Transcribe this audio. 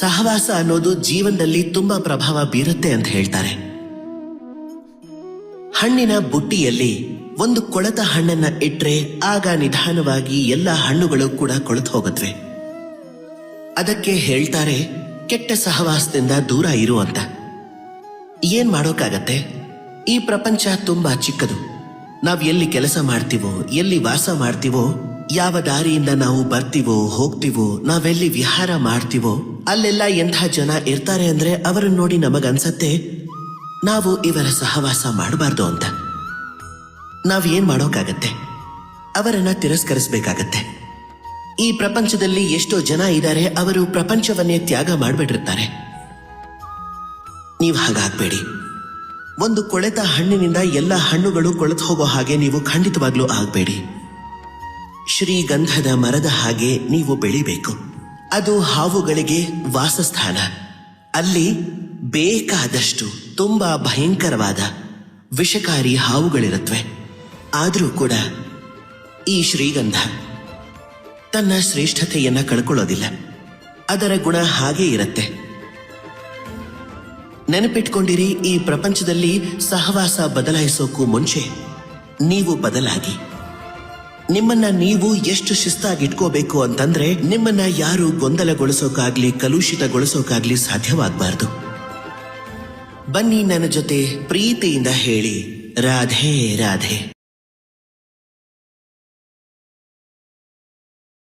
ಸಹವಾಸ ಅನ್ನೋದು ಜೀವನದಲ್ಲಿ ತುಂಬಾ ಪ್ರಭಾವ ಬೀರುತ್ತೆ ಅಂತ ಹೇಳ್ತಾರೆ. ಹಣ್ಣಿನ ಬುಟ್ಟಿಯಲ್ಲಿ ಒಂದು ಕೊಳೆತ ಹಣ್ಣನ್ನ ಇಟ್ರೆ ಆಗ ನಿಧಾನವಾಗಿ ಎಲ್ಲ ಹಣ್ಣುಗಳು ಕೂಡ ಕೊಳೆತು ಹೋಗುತ್ತವೆ. ಅದಕ್ಕೆ ಹೇಳ್ತಾರೆ ಕೆಟ್ಟ ಸಹವಾಸದಿಂದ ದೂರ ಇರು ಅಂತ. ಏನ್ ಮಾಡೋಕ್ಕಾಗತ್ತೆ? ಈ ಪ್ರಪಂಚ ತುಂಬಾ ಚಿಕ್ಕದು. ನಾವ್ ಎಲ್ಲಿ ಕೆಲಸ ಮಾಡ್ತೀವೋ, ಎಲ್ಲಿ ವಾಸ ಮಾಡ್ತೀವೋ, ಯಾವ ದಾರಿಯಿಂದ ನಾವು ಬರ್ತೀವೋ ಹೋಗ್ತೀವೋ, ನಾವೆಲ್ಲಿ ವಿಹಾರ ಮಾಡ್ತೀವೋ ಅಲ್ಲೆಲ್ಲ ಎಂಥ ಜನ ಇರ್ತಾರೆ ಅಂದ್ರೆ ಅವರನ್ನು ನೋಡಿ ನಮಗನ್ಸತ್ತೆ ನಾವು ಇವರ ಸಹವಾಸ ಮಾಡಬಾರ್ದು ಅಂತ. ನಾವೇನ್ ಮಾಡೋಕ್ಕಾಗತ್ತೆ? ಅವರನ್ನ ತಿರಸ್ಕರಿಸಬೇಕಾಗತ್ತೆ. ಈ ಪ್ರಪಂಚದಲ್ಲಿ ಎಷ್ಟೋ ಜನ ಇದ್ದಾರೆ, ಅವರು ಪ್ರಪಂಚವನ್ನೇ ತ್ಯಾಗ ಮಾಡ್ಬಿಟ್ಟಿರ್ತಾರೆ. ನೀವು ಹಾಗಾಗ್ಬೇಡಿ. ಒಂದು ಕೊಳೆತ ಹಣ್ಣಿನಿಂದ ಎಲ್ಲ ಹಣ್ಣುಗಳು ಕೊಳೆತು ಹೋಗೋ ಹಾಗೆ ನೀವು ಖಂಡಿತವಾಗ್ಲೂ ಆಗ್ಬೇಡಿ. ಶ್ರೀಗಂಧದ ಮರದ ಹಾಗೆ ನೀವು ಬೆಳಿಬೇಕು. ಅದು ಹಾವುಗಳಿಗೆ ವಾಸಸ್ಥಾನ. ಅಲ್ಲಿ ಬೇಕಾದಷ್ಟು ತುಂಬಾ ಭಯಂಕರವಾದ ವಿಷಕಾರಿ ಹಾವುಗಳಿರುತ್ತವೆ. ಆದರೂ ಕೂಡ ಈ ಶ್ರೀಗಂಧ ತನ್ನ ಶ್ರೇಷ್ಠತೆಯನ್ನ ಕಳ್ಕೊಳ್ಳೋದಿಲ್ಲ. ಅದರ ಗುಣ ಹಾಗೇ ಇರುತ್ತೆ. ನೆನಪಿಟ್ಕೊಂಡಿರಿ, ಈ ಪ್ರಪಂಚದಲ್ಲಿ ಸಹವಾಸ ಬದಲಾಯಿಸೋಕ್ಕೂ ಮುಂಚೆ ನೀವು ಬದಲಾಗಿ. ನಿಮ್ಮನ್ನ ನೀವು ಎಷ್ಟು ಶಿಸ್ತಾಗಿಟ್ಕೋಬೇಕು ಅಂತಂದ್ರೆ ನಿಮ್ಮನ್ನ ಯಾರು ಗೊಂದಲಗೊಳಿಸೋಕಾಗ್ಲಿ ಕಲುಷಿತಗೊಳಿಸೋಕಾಗ್ಲಿ ಸಾಧ್ಯವಾಗಬಾರ್ದು. ಬನ್ನಿ ನನ್ನ ಜೊತೆ ಪ್ರೀತಿಯಿಂದ ಹೇಳಿ, ರಾಧೆ ರಾಧೆ.